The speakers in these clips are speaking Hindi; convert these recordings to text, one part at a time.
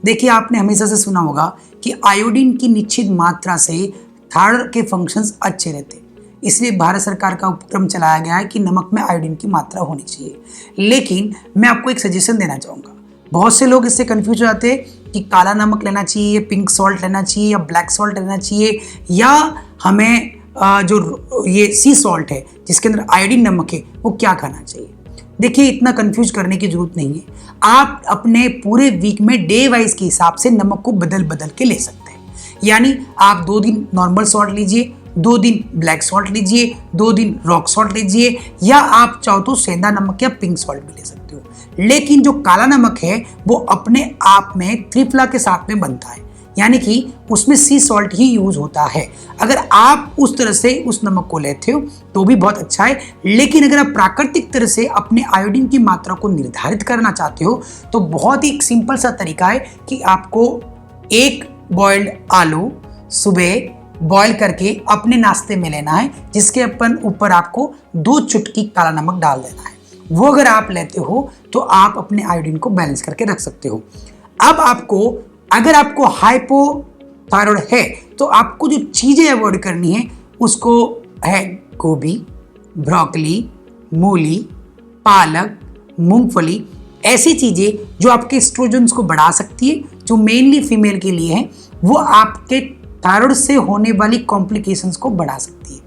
देखिए, आपने हमेशा से सुना होगा कि आयोडीन की निश्चित मात्रा से थायराइड के फंक्शंस अच्छे रहते हैं। इसलिए भारत सरकार का उपक्रम चलाया गया है कि नमक में आयोडीन की मात्रा होनी चाहिए। लेकिन मैं आपको एक सजेशन देना चाहूँगा। बहुत से लोग इससे कंफ्यूज हो जाते हैं कि काला नमक लेना चाहिए, पिंक सॉल्ट लेना चाहिए या ब्लैक सॉल्ट लेना चाहिए, या हमें जो ये सी सॉल्ट है जिसके अंदर आयोडीन नमक है वो क्या खाना चाहिए। देखिए, इतना कंफ्यूज करने की जरूरत नहीं है। आप अपने पूरे वीक में डे वाइज के हिसाब से नमक को बदल बदल के ले सकते हैं। यानी आप 2 दिन नॉर्मल सॉल्ट लीजिए, 2 दिन ब्लैक सॉल्ट लीजिए, 2 दिन रॉक सॉल्ट लीजिए, या आप चाहो तो सेंधा नमक या पिंक सॉल्ट भी ले सकते हो। लेकिन जो काला नमक है वो अपने आप में त्रिफला के साथ में बनता है, यानी कि उसमें सी सॉल्ट ही यूज होता है। अगर आप उस तरह से उस नमक को लेते हो तो भी बहुत अच्छा है। लेकिन अगर आप प्राकृतिक तरह से अपने आयोडीन की मात्रा को निर्धारित करना चाहते हो तो बहुत ही सिंपल सा तरीका है कि आपको एक बॉइल्ड आलू सुबह बॉईल करके अपने नाश्ते में लेना है, जिसके ऊपर आपको 2 चुटकी काला नमक डाल देना है। वो अगर आप लेते हो तो आप अपने आयोडीन को बैलेंस करके रख सकते हो। अब अगर आपको हाइपोथायराइड है तो आपको जो चीजें अवॉइड करनी है उसको है गोभी, ब्रोकली, मूली, पालक, मूंगफली, ऐसी चीजें जो आपके एस्ट्रोजन्स को बढ़ा सकती है, जो मेनली फीमेल के लिए है, वो आपके थायराइड से होने वाली कॉम्प्लिकेशंस को बढ़ा सकती है।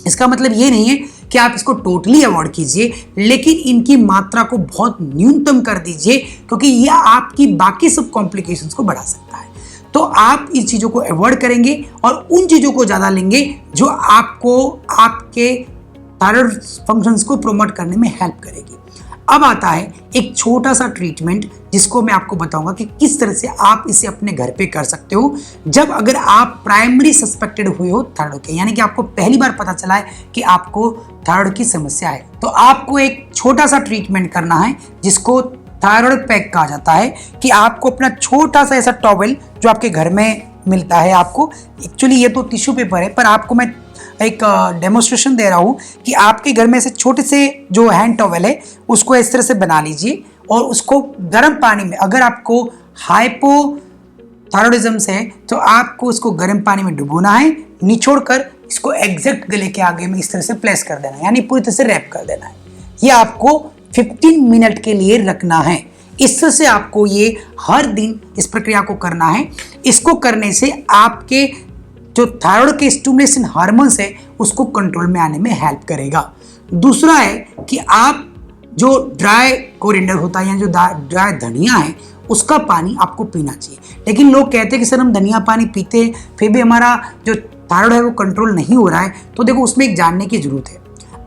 इसका मतलब ये नहीं है कि आप इसको टोटली अवॉइड कीजिए, लेकिन इनकी मात्रा को बहुत न्यूनतम कर दीजिए, क्योंकि यह आपकी बाकी सब कॉम्प्लिकेशंस को बढ़ा सकता है। तो आप इस चीज़ों को अवॉइड करेंगे और उन चीज़ों को ज़्यादा लेंगे जो आपको आपके थायराइड फंक्शंस को प्रमोट करने में हेल्प करेगी। अब आता है एक छोटा सा ट्रीटमेंट जिसको मैं आपको बताऊंगा कि किस तरह से आप इसे अपने घर पे कर सकते हो जब अगर आप प्राइमरी सस्पेक्टेड हुए हो थायराइड के, यानी कि आपको पहली बार पता चला है कि आपको थायराइड की समस्या है। तो आपको एक छोटा सा ट्रीटमेंट करना है जिसको थायराइड पैक कहा जाता है। कि आपको अपना छोटा सा ऐसा टॉवेल जो आपके घर में मिलता है, आपको एक्चुअली ये तो टिश्यू पेपर है, पर आपको मैं एक डेमोन्स्ट्रेशन दे रहा हूँ कि आपके घर में से छोटे से जो हैंड टॉवेल है उसको इस तरह से बना लीजिए और उसको गर्म पानी में, अगर आपको हाइपोथायराइडिज्म है तो आपको उसको गर्म पानी में डुबोना है, निचोड़ कर इसको एग्जैक्ट गले के आगे में इस तरह से प्लेस कर देना है, यानी पूरी तरह से रैप कर देना है। ये आपको 15 मिनट के लिए रखना है। इस तरह से आपको ये हर दिन इस प्रक्रिया को करना है। इसको करने से आपके जो थायराइड के स्टिमुलेशन हार्मोन्स है उसको कंट्रोल में आने में हेल्प करेगा। दूसरा है कि आप जो ड्राई कोरिएंडर होता है या जो ड्राई धनिया है उसका पानी आपको पीना चाहिए। लेकिन लोग कहते हैं कि सर हम धनिया पानी पीते हैं फिर भी हमारा जो थायराइड है वो कंट्रोल नहीं हो रहा है। तो देखो, उसमें एक जानने की जरूरत है।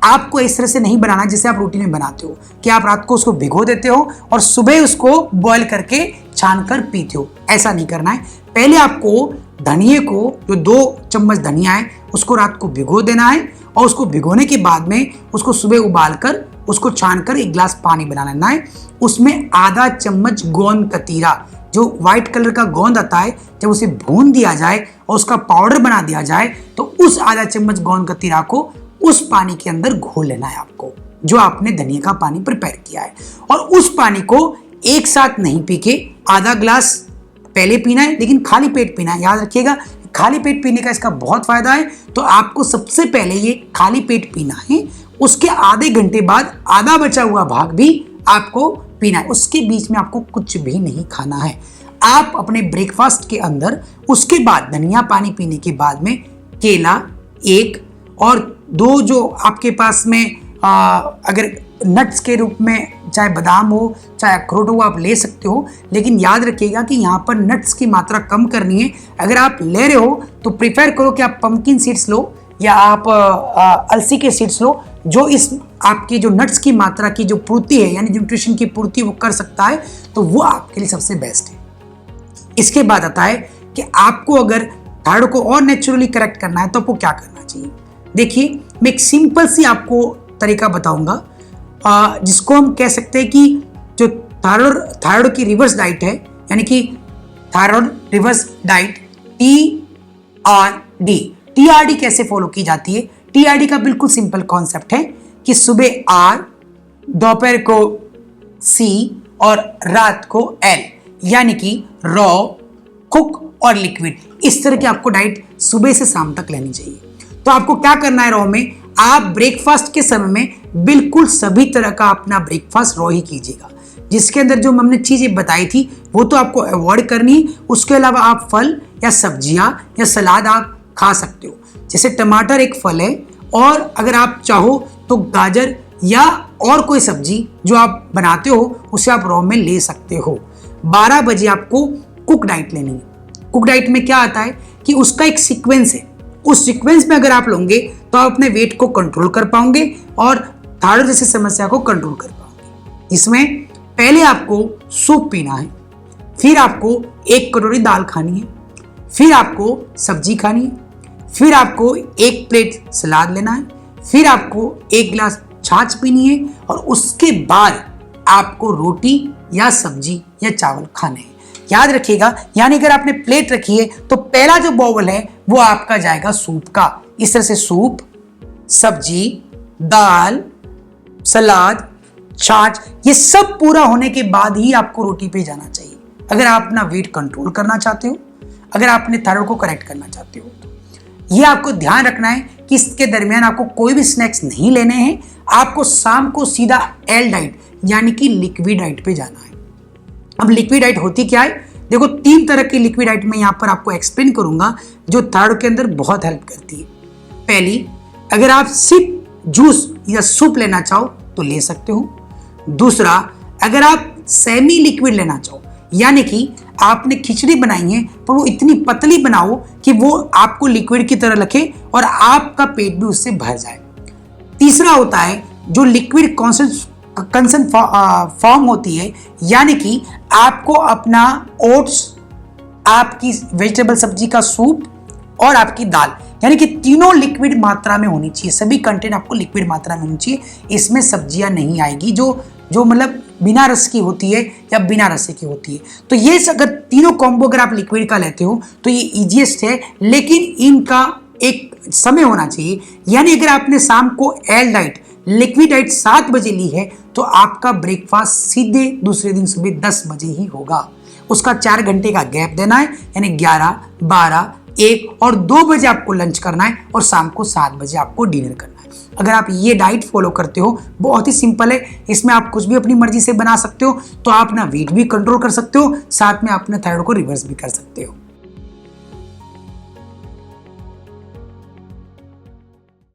आपको इस तरह से नहीं बनाना जैसे आप रोटी में बनाते हो कि आप रात को उसको भिगो देते हो और सुबह उसको बॉईल करके छान कर पीते हो। ऐसा नहीं करना है। पहले आपको धनिए को, जो 2 चम्मच धनिया है, उसको रात को भिगो देना है और उसको भिगोने के बाद में उसको सुबह उबाल कर उसको छान कर 1 गिलास पानी बना लेना है। उसमें आधा चम्मच गोंद कतीरा, जो व्हाइट कलर का गोंद आता है, जब उसे भून दिया जाए और उसका पाउडर बना दिया जाए तो उस आधा चम्मच गोंद कतीरा को उस पानी के अंदर घोल लेना है आपको, जो आपने धनिया का पानी प्रिपेयर किया है। और उस पानी को एक साथ नहीं पी के आधा ग्लास पहले पीना है, लेकिन खाली पेट पीना है। याद रखिएगा, खाली पेट पीने का इसका बहुत फायदा है। तो आपको सबसे पहले ये खाली पेट पीना है, उसके आधे घंटे बाद आधा बचा हुआ भाग भी आपको पीना है। उसके बीच में आपको कुछ भी नहीं खाना है। आप अपने ब्रेकफास्ट के अंदर उसके बाद धनिया पानी पीने के बाद में केला 1 और 2 जो आपके पास में अगर नट्स के रूप में चाहे बादाम हो चाहे अखरोट हो आप ले सकते हो। लेकिन याद रखिएगा कि यहाँ पर नट्स की मात्रा कम करनी है। अगर आप ले रहे हो तो प्रिफर करो कि आप पंपकिन सीड्स लो या आप अलसी के सीड्स लो, जो इस आपकी जो नट्स की मात्रा की जो पूर्ति है, यानी न्यूट्रिशन की पूर्ति वो कर सकता है, तो वो आपके लिए सबसे बेस्ट है। इसके बाद आता है कि आपको अगर थायराइड को और नेचुरली करेक्ट करना है तो आपको क्या करना चाहिए। देखिए, मैं एक सिंपल सी आपको तरीका बताऊंगा जिसको हम कह सकते हैं कि जो थायराइड की रिवर्स डाइट है, यानी कि थायराइड रिवर्स डाइट TRD कैसे फॉलो की जाती है। TRD का बिल्कुल सिंपल कॉन्सेप्ट है कि सुबह R, दोपहर को C और रात को L, यानी कि रॉ, कुक और लिक्विड, इस तरह की आपको डाइट सुबह से शाम तक लेनी चाहिए। तो आपको क्या करना है, रॉ में आप ब्रेकफास्ट के समय में बिल्कुल सभी तरह का अपना ब्रेकफास्ट रॉ ही कीजिएगा। जिसके अंदर जो हमने चीजें बताई थी वो तो आपको अवॉइड करनी है। उसके अलावा आप फल या सब्जियां या सलाद आप खा सकते हो। जैसे टमाटर एक फल है, और अगर आप चाहो तो गाजर या और कोई सब्जी जो आप बनाते हो उसे आप रॉ में ले सकते हो। 12 बजे आपको कुक डाइट लेनी है। कुक डाइट में क्या आता है कि उसका एक सीक्वेंस है। उस सीक्वेंस में अगर आप लोगे तो आप अपने वेट को कंट्रोल कर पाओगे और थायराइड जैसी समस्या को कंट्रोल कर पाओगे। इसमें पहले आपको सूप पीना है, फिर आपको 1 कटोरी दाल खानी है, फिर आपको सब्जी खानी है, फिर आपको 1 प्लेट सलाद लेना है, फिर आपको 1 गिलास छाछ पीनी है, और उसके बाद आपको रोटी या सब्जी या चावल खाने हैं। याद रखिएगा, यानी अगर आपने प्लेट रखी है तो पहला जो बाउल है वो आपका जाएगा सूप का। इस तरह से सूप, सब्जी, दाल, सलाद, छाछ, ये सब पूरा होने के बाद ही आपको रोटी पे जाना चाहिए अगर आप अपना वेट कंट्रोल करना चाहते हो, अगर आप अपने थायराइड को करेक्ट करना चाहते हो। ये आपको ध्यान रखना है कि इसके दरमियान आपको कोई भी स्नैक्स नहीं लेने हैं। आपको शाम को सीधा एल डाइट यानी कि लिक्विड डाइट पे जाना है। अब लिक्विड डाइट होती क्या है, देखो 3 तरह की लिक्विड डाइट मैं यहाँ पर आपको एक्सप्लेन करूंगा जो थायराइड के अंदर बहुत हेल्प करती है। पहली, अगर आप सिर्फ जूस या सूप लेना चाहो तो ले सकते हो। दूसरा, अगर आप सेमी लिक्विड लेना चाहो, यानी कि आपने खिचड़ी बनाई है पर वो इतनी पतली बनाओ कि वो आपको लिक्विड की तरह रखे और आपका पेट भी उससे भर जाए। तीसरा होता है जो लिक्विड कंसन फॉर्म होती है, यानी कि आपको अपना ओट्स, आपकी वेजिटेबल सब्जी का सूप और आपकी दाल, यानी कि तीनों लिक्विड मात्रा में होनी चाहिए। सभी कंटेंट आपको लिक्विड मात्रा में होनी चाहिए। इसमें सब्जियां नहीं आएगी जो मतलब बिना रस की होती है या बिना रसे की होती है। तो ये अगर तीनों कॉम्बो अगर आप लिक्विड का लेते हो तो ये इजीएस्ट है, लेकिन इनका एक समय होना चाहिए। यानी अगर आपने शाम को एल डाइट लिक्विड डाइट 7 बजे ली है तो आपका ब्रेकफास्ट सीधे दूसरे दिन सुबह 10 बजे ही होगा। उसका 4 घंटे का गैप देना है, यानी 11, 12, 1 और 2 बजे आपको लंच करना है और शाम को 7 बजे आपको डिनर करना है। अगर आप ये डाइट फॉलो करते हो, बहुत ही सिंपल है, इसमें आप कुछ भी अपनी मर्जी से बना सकते हो, तो आप अपना वेट भी कंट्रोल कर सकते हो, साथ में अपने थायराइड को रिवर्स भी कर सकते हो।